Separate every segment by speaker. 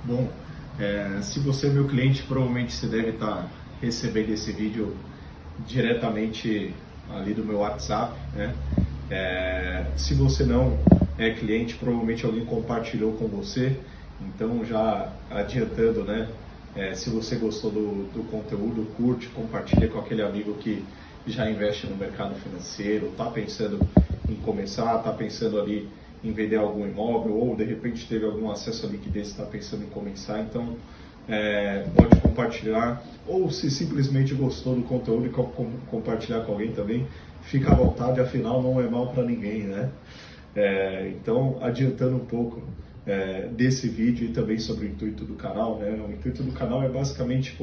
Speaker 1: Bom, se você é meu cliente, provavelmente você deve estar recebendo esse vídeo diretamente ali do meu WhatsApp, né? Se você não é cliente, provavelmente alguém compartilhou com você. Então, já adiantando, né? Se você gostou do conteúdo, curte, compartilha com aquele amigo que já investe no mercado financeiro, está pensando em começar, está pensando ali em vender algum imóvel, ou de repente teve algum acesso à liquidez e está pensando em começar. Então, pode compartilhar, ou se simplesmente gostou do conteúdo e quer compartilhar com alguém também, fica à vontade, afinal não é mal para ninguém, né? Então, adiantando um pouco desse vídeo e também sobre o intuito do canal, né? O intuito do canal é basicamente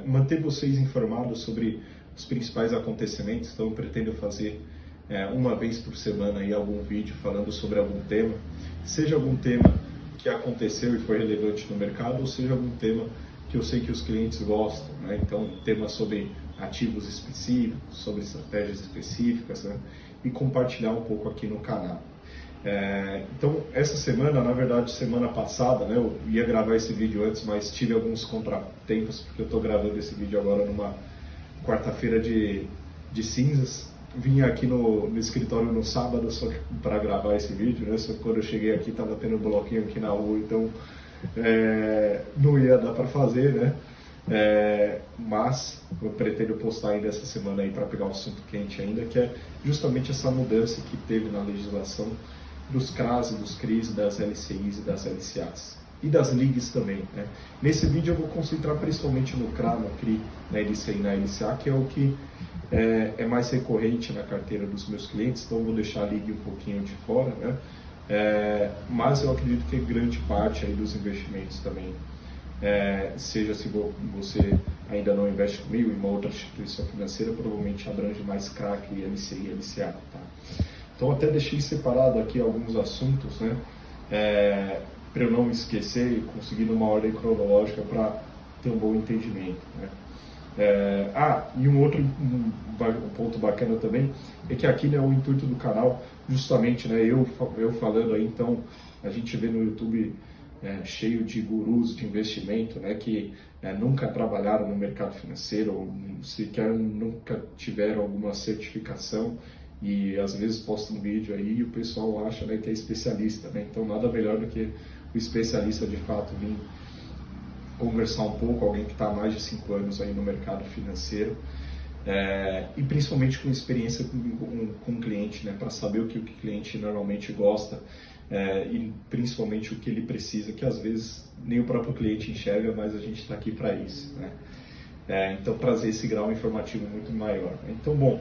Speaker 1: manter vocês informados sobre os principais acontecimentos. Então, eu pretendo fazer uma vez por semana aí algum vídeo falando sobre algum tema, seja algum tema que aconteceu e foi relevante no mercado, ou seja algum tema que eu sei que os clientes gostam, né? Então, temas sobre ativos específicos, sobre estratégias específicas, né? E compartilhar um pouco aqui no canal. Então, essa semana, na verdade, semana passada, né, eu ia gravar esse vídeo antes, mas tive alguns contratempos, porque eu estou gravando esse vídeo agora numa quarta-feira de cinzas. Vim aqui no escritório no sábado só para gravar esse vídeo, né? Só que quando eu cheguei aqui estava tendo um bloquinho aqui na rua, então não ia dar para fazer, né? Mas eu pretendo postar ainda essa semana aí para pegar um assunto quente ainda, que é justamente essa mudança que teve na legislação dos CRAs, dos CRIs, das LCIs e das LCAs. E das LIGs também, né? Nesse vídeo eu vou concentrar principalmente no CRA, no CRI, na LCI e na LCA, que é o que é mais recorrente na carteira dos meus clientes, então eu vou deixar a LIG um pouquinho de fora, né? Mas eu acredito que grande parte aí dos investimentos também, seja se você ainda não investe comigo em uma outra instituição financeira, provavelmente abrange mais CRA, CRI, LCI e LCA, tá? Então até deixei separado aqui alguns assuntos, né? Para eu não me esquecer e conseguir numa ordem cronológica para ter um bom entendimento, né? E um outro ponto bacana também é que aqui, né, o intuito do canal, justamente, né, eu falando aí, então a gente vê no YouTube cheio de gurus de investimento, né, que nunca trabalharam no mercado financeiro, ou sequer nunca tiveram alguma certificação, e às vezes postam um vídeo aí e o pessoal acha, né, que é especialista, né? Então nada melhor do que o especialista de fato vir conversar um pouco, alguém que está há mais de 5 anos aí no mercado financeiro, e principalmente com experiência com o cliente, né, para saber o que o cliente normalmente gosta, e principalmente o que ele precisa, que às vezes nem o próprio cliente enxerga, mas a gente está aqui para isso, né? Então trazer esse grau informativo muito maior, né? Então, bom,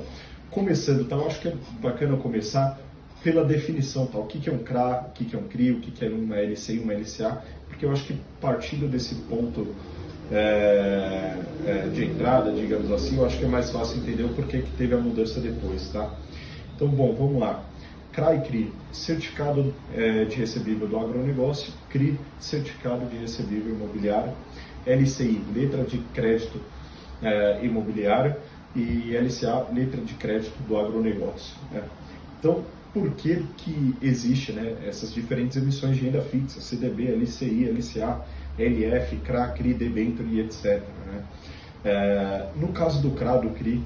Speaker 1: começando, tá, eu acho que é bacana começar pela definição, tá? O que é um CRA, o que é um CRI, o que é uma LCI, uma LCA, porque eu acho que partindo desse ponto de entrada, digamos assim, eu acho que é mais fácil entender o porquê que teve a mudança depois, tá? Então, bom, vamos lá. CRA e CRI, certificado de recebível do agronegócio, CRI, certificado de recebível imobiliário, LCI, letra de crédito imobiliário, e LCA, letra de crédito do agronegócio, né? Então, por que existe, né, essas diferentes emissões de renda fixa, CDB, LCI, LCA, LF, CRA, CRI, debênture e etc, né? No caso do CRA, do CRI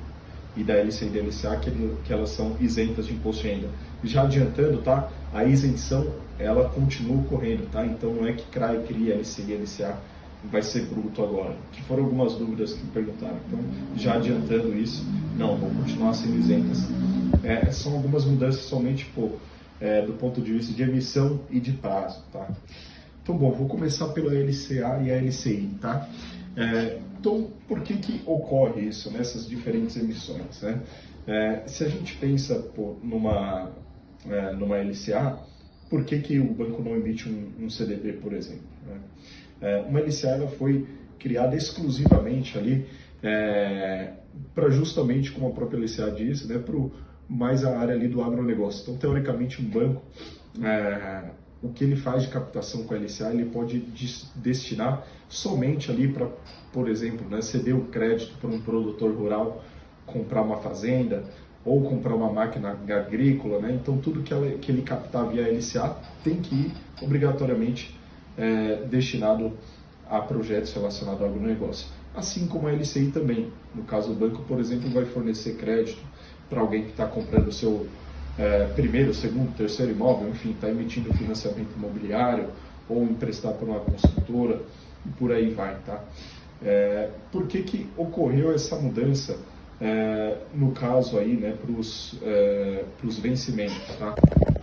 Speaker 1: e da LCI e da LCA, que elas são isentas de imposto de renda. Já adiantando, tá? A isenção, ela continua ocorrendo, tá? Então não é que CRA, CRI, LCI e LCA vai ser bruto agora, que foram algumas dúvidas que me perguntaram. Então, já adiantando isso, não, vão continuar sendo isentas. São algumas mudanças somente do ponto de vista de emissão e de prazo, tá? Então, bom, vou começar pela LCA e a LCI, tá? Então, por que ocorre isso, nessas diferentes emissões, né? Se a gente pensa numa LCA, por que o banco não emite um CDB, por exemplo, né? Uma LCA ela foi criada exclusivamente ali para justamente, como a própria LCA diz, né, mais a área ali do agronegócio. Então, teoricamente, um banco, o que ele faz de captação com a LCA, ele pode destinar somente ali para, por exemplo, né, ceder o crédito para um produtor rural comprar uma fazenda ou comprar uma máquina agrícola, né? Então tudo que ele captar via LCA tem que ir obrigatoriamente destinado a projetos relacionados ao agronegócio. Assim como a LCI também. No caso, o banco, por exemplo, vai fornecer crédito para alguém que está comprando o seu primeiro, segundo, terceiro imóvel, enfim, está emitindo financiamento imobiliário ou emprestar para uma construtora e por aí vai, tá? Por que ocorreu essa mudança, no caso aí, né, para os vencimentos, tá?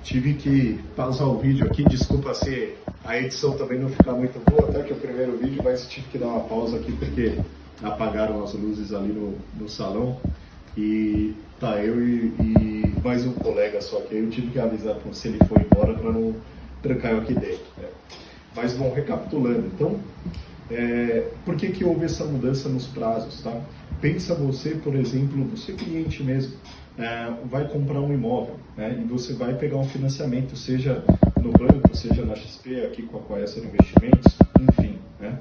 Speaker 1: Tive que pausar o vídeo aqui, desculpa se a edição também não ficar muito boa, até que o primeiro vídeo, mas tive que dar uma pausa aqui porque apagaram as luzes ali no salão e tá eu e mais um colega só, que eu tive que avisar se ele foi embora para não trancar eu aqui dentro, né? Mas bom, recapitulando, então, por que houve essa mudança nos prazos, tá? Pensa você, por exemplo, você cliente mesmo, vai comprar um imóvel, né, e você vai pegar um financiamento, seja no banco, seja na XP, aqui com a Coesa Investimentos, enfim, né?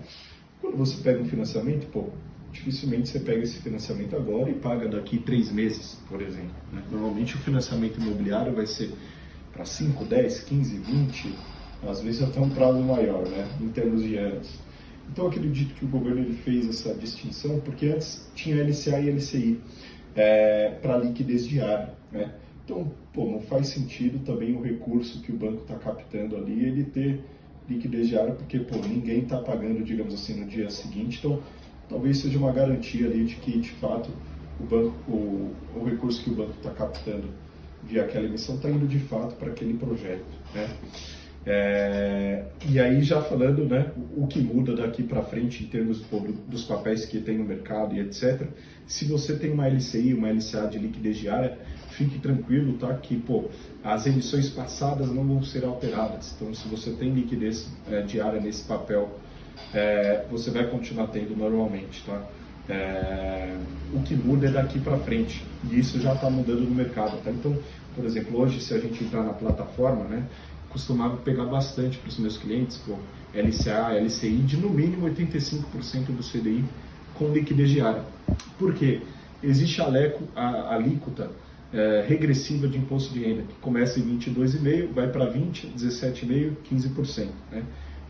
Speaker 1: Quando você pega um financiamento, dificilmente você pega esse financiamento agora e paga daqui 3 meses, por exemplo, né? Normalmente o financiamento imobiliário vai ser para 5, 10, 15, 20, às vezes até um prazo maior, né, em termos de anos. Então eu acredito que o governo ele fez essa distinção porque antes tinha LCA e LCI para liquidez diária, né? Então, não faz sentido também o recurso que o banco está captando ali ele ter liquidez diária porque ninguém está pagando, digamos assim, no dia seguinte. Então, talvez seja uma garantia ali de que de fato o recurso que o banco está captando via aquela emissão está indo de fato para aquele projeto, né? E aí já falando, né, o que muda daqui para frente em termos dos papéis que tem no mercado e etc. Se você tem uma LCI, uma LCA de liquidez diária, fique tranquilo, tá, que as emissões passadas não vão ser alteradas. Então, se você tem liquidez diária nesse papel, você vai continuar tendo normalmente, tá? O que muda é daqui para frente, e isso já está mudando no mercado, tá? Então, por exemplo, hoje, se a gente entrar na plataforma, né, costumava pegar bastante para os meus clientes, LCA, LCI, de no mínimo 85% do CDI com liquidez diária. Por quê? Existe a alíquota regressiva de imposto de renda, que começa em 22,5%, vai para 20%, 17,5%, 15%. Né?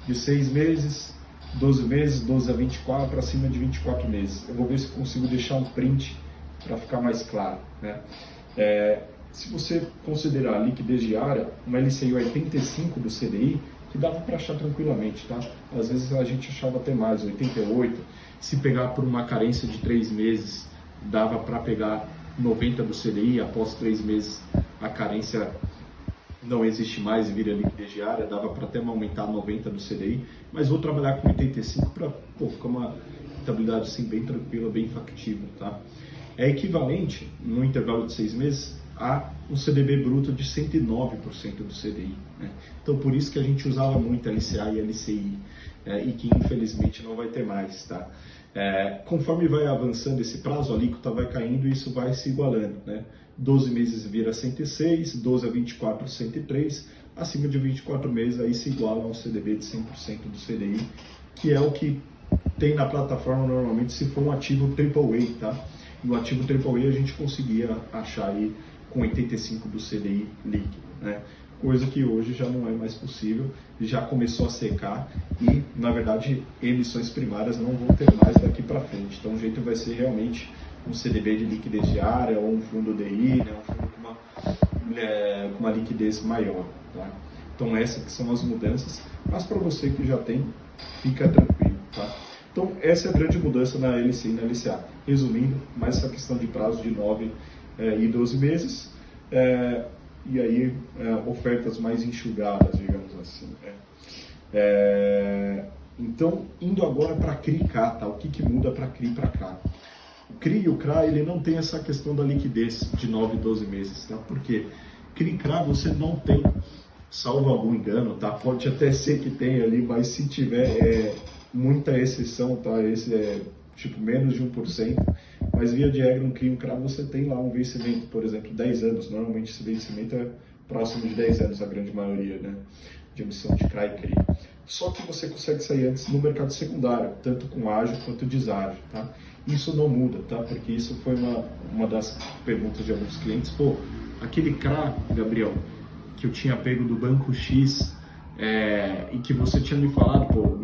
Speaker 1: De 6 meses, 12 meses, 12 a 24, acima de 24 meses. Eu vou ver se consigo deixar um print para ficar mais claro, né? Se você considerar a liquidez diária, uma LCI 85 do CDI, que dava para achar tranquilamente, tá? Às vezes a gente achava até mais, 88. Se pegar por uma carência de 3 meses, dava para pegar 90 do CDI, após 3 meses a carência não existe mais, vira liquidez diária, dava para até aumentar 90 do CDI, mas vou trabalhar com 85 para ficar uma rentabilidade assim, bem tranquila, bem factível, tá? É equivalente, no intervalo de 6 meses, a um CDB bruto de 109% do CDI, né? Então, por isso que a gente usava muito LCA e LCI, e que infelizmente não vai ter mais, tá? Conforme vai avançando esse prazo, a alíquota vai caindo e isso vai se igualando, né? 12 meses vira 106, 12 a 24, 103, acima de 24 meses aí se iguala a um CDB de 100% do CDI, que é o que tem na plataforma normalmente se for um ativo AAA, tá? No ativo AAA a gente conseguia achar aí com 85 do CDI líquido, né? Coisa que hoje já não é mais possível, já começou a secar e, na verdade, emissões primárias não vão ter mais daqui para frente. Então, o jeito vai ser realmente um CDB de liquidez diária ou um fundo DI, né? Um fundo com uma liquidez maior, tá? Então, essas que são as mudanças, mas para você que já tem, fica tranquilo, tá? Então, essa é a grande mudança na LCI e na LCA. Resumindo, mais essa questão de prazo de 9 e 12 meses, e aí ofertas mais enxugadas, digamos assim, né? Então, indo agora para CRI e CRA, tá? O que muda para CRI e para CRA? O CRI e o CRA, ele não tem essa questão da liquidez de 9 e 12 meses, tá? Porque CRI e CRA você não tem, salvo algum engano, tá? Pode até ser que tenha ali, mas se tiver muita exceção, tá? Esse é tipo menos de 1%, mas via de regra, um CRI e um CRA você tem lá um vencimento, por exemplo, 10 anos. Normalmente esse vencimento é próximo de 10 anos, a grande maioria, né, de emissão de CRA e CRI. Só que você consegue sair antes no mercado secundário, tanto com ágio quanto deságio, tá? Isso não muda, tá? Porque isso foi uma das perguntas de alguns clientes. Aquele CRA, Gabriel, que eu tinha pego do Banco X e que você tinha me falado, pô,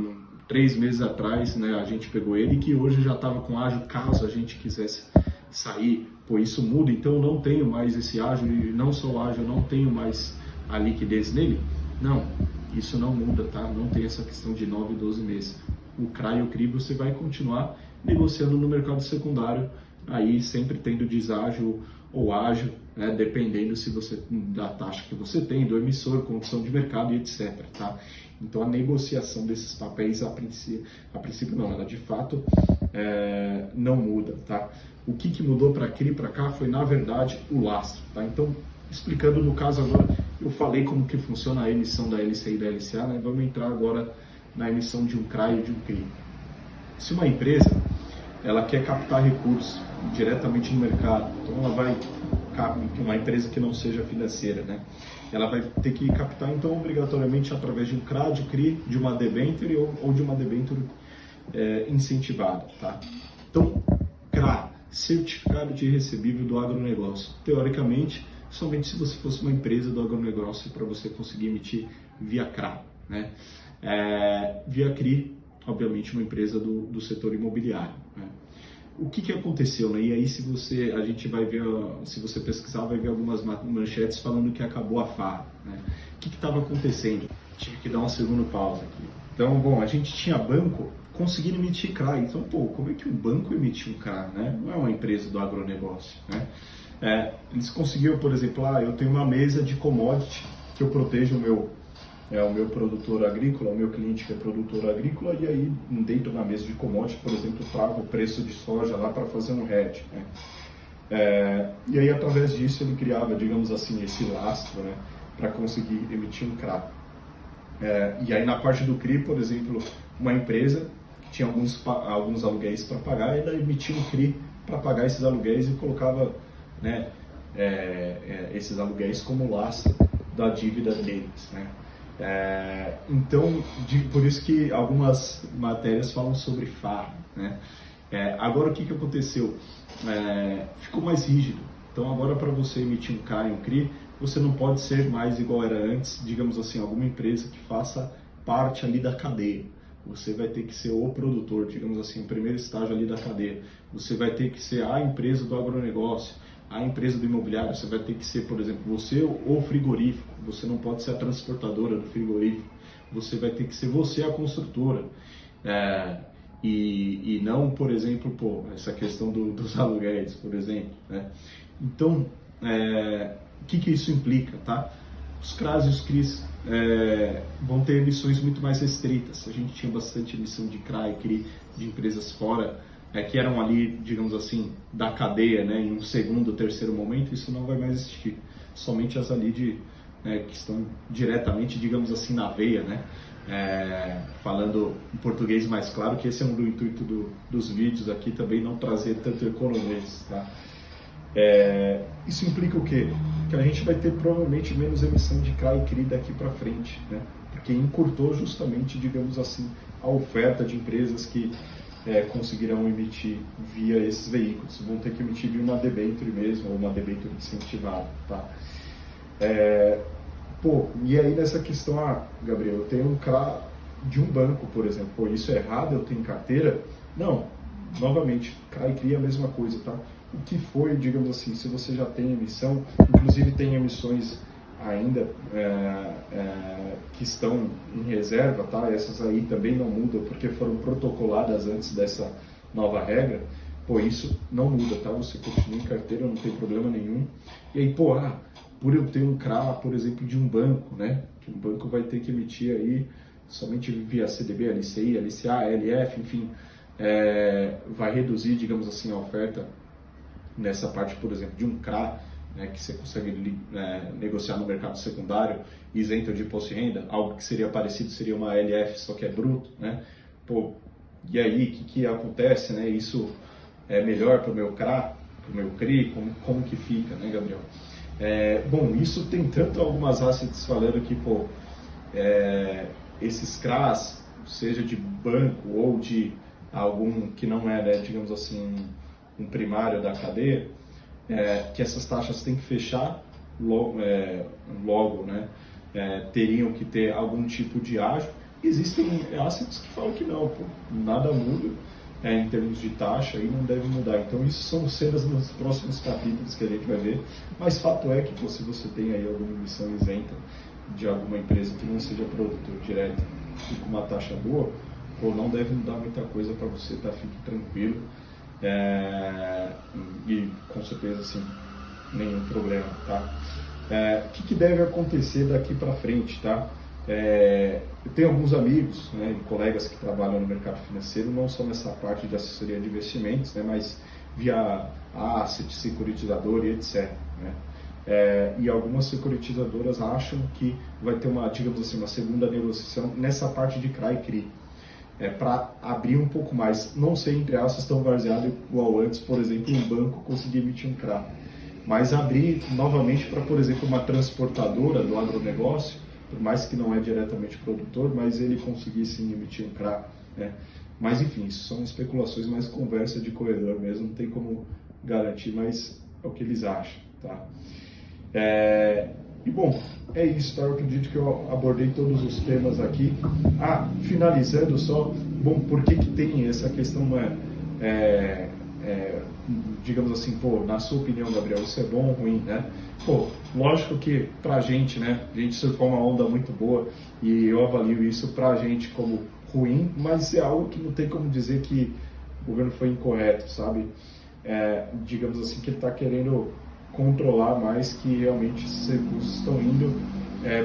Speaker 1: 3 meses atrás, né, a gente pegou ele, e que hoje já estava com ágil, caso a gente quisesse sair, pô, isso muda, então eu não tenho mais esse ágil, e não sou ágil, eu não tenho mais a liquidez nele? Não, isso não muda, tá? Não tem essa questão de 9 e 12 meses. O CRA e o CRI você vai continuar negociando no mercado secundário, aí sempre tendo deságio ou ágil, né, dependendo se você, da taxa que você tem, do emissor, condição de mercado e etc. Tá? Então a negociação desses papéis, a princípio não, ela de fato não muda. Tá? O que mudou para CRI e para cá foi, na verdade, o lastro. Tá? Então, explicando no caso agora, eu falei como que funciona a emissão da LCI e da LCA, né? Vamos entrar agora na emissão de um CRA e de um CRI. Se uma empresa ela quer captar recursos diretamente no mercado, então ela vai, uma empresa que não seja financeira, né? Ela vai ter que captar então obrigatoriamente através de um CRA, de CRI, de uma debenture ou de uma debenture incentivada, tá? Então, CRA, Certificado de Recebível do Agronegócio. Teoricamente, somente se você fosse uma empresa do agronegócio para você conseguir emitir via CRA, né? Via CRI, obviamente, uma empresa do setor imobiliário, né? O que aconteceu, né? E aí, a gente vai ver, se você pesquisar, vai ver algumas manchetes falando que acabou a farra, né? O que estava acontecendo? Tive que dar um segundo pausa aqui. Então, bom, a gente tinha banco conseguindo emitir CRA. Então, pô, como é que um banco emite um CRA, né? Não é uma empresa do agronegócio, né? Eles conseguiram, por exemplo, eu tenho uma mesa de commodity que eu protejo o meu produtor agrícola, o meu cliente que é produtor agrícola, e aí dentro da mesa de commodity, por exemplo, trago o preço de soja lá para fazer um hedge, né? E aí através disso ele criava, digamos assim, esse lastro, né, para conseguir emitir um CRA. E aí na parte do CRI, por exemplo, uma empresa que tinha alguns aluguéis para pagar, ela emitia um CRI para pagar esses aluguéis e colocava, né, esses aluguéis como lastro da dívida deles, né? Então, por isso que algumas matérias falam sobre farra, né? Agora o que aconteceu? Ficou mais rígido. Então agora para você emitir um CRA e um CRI, você não pode ser mais igual era antes, digamos assim, alguma empresa que faça parte ali da cadeia. Você vai ter que ser o produtor, digamos assim, o primeiro estágio ali da cadeia. Você vai ter que ser a empresa do agronegócio, a empresa do imobiliário. Você vai ter que ser, por exemplo, você o frigorífico. Você não pode ser a transportadora do frigorífico. Você vai ter que ser você a construtora. E não, por exemplo, essa questão dos aluguéis, por exemplo, né? Então, o que isso implica, tá? Os CRAs e os CRIs vão ter emissões muito mais restritas. A gente tinha bastante emissão de CRA e CRI de empresas fora, que eram ali, digamos assim, da cadeia, né, em um segundo, terceiro momento. Isso não vai mais existir. Somente as ali que estão diretamente, digamos assim, na veia, né? Falando em português mais claro, que esse é um do intuito dos vídeos aqui, também não trazer tanto economês, tá? Isso implica o quê? Que a gente vai ter provavelmente menos emissão de CRA e CRI daqui para frente, né? Porque encurtou justamente, digamos assim, a oferta de empresas que conseguirão emitir via esses veículos. Vão ter que emitir via uma debenture mesmo, ou uma debenture incentivada, tá? E aí nessa questão, Gabriel, eu tenho um CRA de um banco, por exemplo, isso é errado, eu tenho carteira? Não, novamente, CRA e CRI é a mesma coisa, tá? O que foi, digamos assim, se você já tem emissão, inclusive tem emissões ainda que estão em reserva, tá? Essas aí também não mudam porque foram protocoladas antes dessa nova regra. Isso não muda, tá? Você continua em carteira, não tem problema nenhum. E aí, por eu ter um CRA, por exemplo, de um banco, né? Que um banco vai ter que emitir aí somente via CDB, LCI, LCA, LF, enfim, vai reduzir, digamos assim, a oferta nessa parte, por exemplo, de um CRA, né, que você consegue negociar no mercado secundário, isento de imposto de renda. Algo que seria parecido seria uma LF, só que é bruto, né? E aí, o que acontece, né? Isso é melhor para o meu CRA, para o meu CRI? Como que fica, né, Gabriel? Isso tem tanto algumas assets falando que, esses CRAs, seja de banco ou de algum que não é, né, digamos assim, um primário da cadeia, que essas taxas têm que fechar logo, né? teriam que ter algum tipo de ágio. Existem assets que falam que não, pô, nada muda em termos de taxa e não deve mudar. Então isso são cenas nos próximos capítulos que a gente vai ver, mas fato é que se você tem aí alguma emissão isenta de alguma empresa que não seja produtor direto e com uma taxa boa, pô, não deve mudar muita coisa para você, tá? Fique tranquilo. E com certeza assim, nenhum problema, tá? O que deve acontecer daqui para frente, tá? Eu tenho alguns amigos, né, e colegas que trabalham no mercado financeiro, não só nessa parte de assessoria de investimentos, né, mas via asset, securitizador e etc. Né? E algumas securitizadoras acham que vai ter uma, digamos assim, uma segunda negociação nessa parte de CRA e CRI. Para abrir um pouco mais, não sei, entre aspas, tão baseado igual antes, por exemplo, um banco conseguir emitir um CRA, mas abrir novamente para, por exemplo, uma transportadora do agronegócio, por mais que não é diretamente produtor, mas ele conseguir sim emitir um CRA, né? Mas enfim, isso são especulações, mais conversa de corredor mesmo, não tem como garantir, mas é o que eles acham, tá? E bom, é isso, tá? Eu acredito que eu abordei todos os temas aqui. Finalizando só, bom, por que tem essa questão, digamos assim, pô, na sua opinião, Gabriel, isso é bom ou ruim, né? Pô, lógico que pra gente, né, a gente surfou uma onda muito boa e eu avalio isso pra gente como ruim, mas é algo que não tem como dizer que o governo foi incorreto, sabe? Digamos assim, que ele está querendo controlar mais que realmente esses recursos estão indo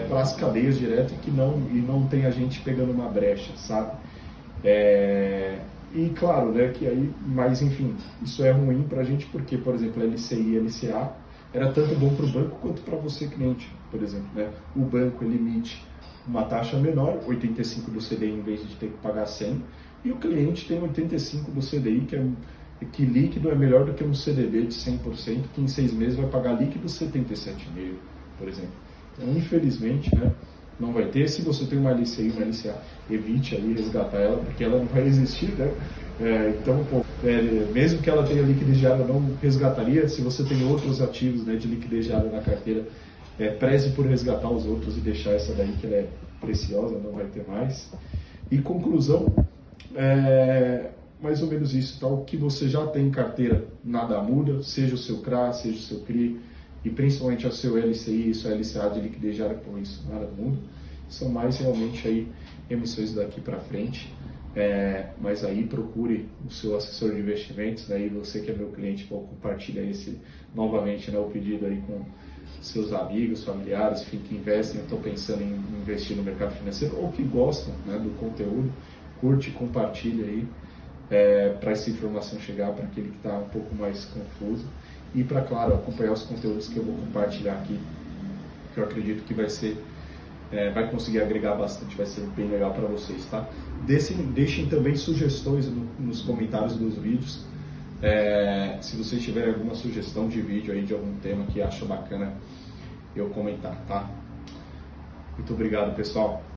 Speaker 1: para as cadeias direto e não tem a gente pegando uma brecha, sabe? E claro, né, que aí, mas enfim, isso é ruim para a gente porque, por exemplo, LCI e LCA era tanto bom para o banco quanto para você, cliente, por exemplo, né? O banco ele emite uma taxa menor, 85 do CDI em vez de ter que pagar 100, e o cliente tem 85 do CDI, que líquido é melhor do que um CDB de 100%, que em 6 meses vai pagar líquido 77,5, por exemplo. Então, infelizmente, né, não vai ter. Se você tem uma LCI, uma LCA, evite aí resgatar ela, porque ela não vai existir, né? Então, pô, mesmo que ela tenha liquidez diária, eu não resgataria. Se você tem outros ativos, né, de liquidez diária na carteira, preze por resgatar os outros e deixar essa daí, que ela é preciosa, não vai ter mais. E conclusão, mais ou menos isso, tá? O que você já tem em carteira, nada muda, seja o seu CRA, seja o seu CRI, e principalmente o seu LCI e sua LCA de liquidez diária, por isso nada muda. São mais realmente aí emissões daqui para frente, mas aí procure o seu assessor de investimentos, né? E você que é meu cliente, compartilha novamente, né, o pedido aí com seus amigos, familiares, enfim, que investem, estão pensando em investir no mercado financeiro ou que gostam, né, do conteúdo, curte, compartilha aí. Para essa informação chegar para aquele que está um pouco mais confuso e para, claro, acompanhar os conteúdos que eu vou compartilhar aqui, que eu acredito que vai conseguir agregar bastante, vai ser bem legal para vocês, tá? Deixem também sugestões nos comentários dos vídeos, se vocês tiverem alguma sugestão de vídeo aí de algum tema que acha bacana eu comentar, tá? Muito obrigado, pessoal.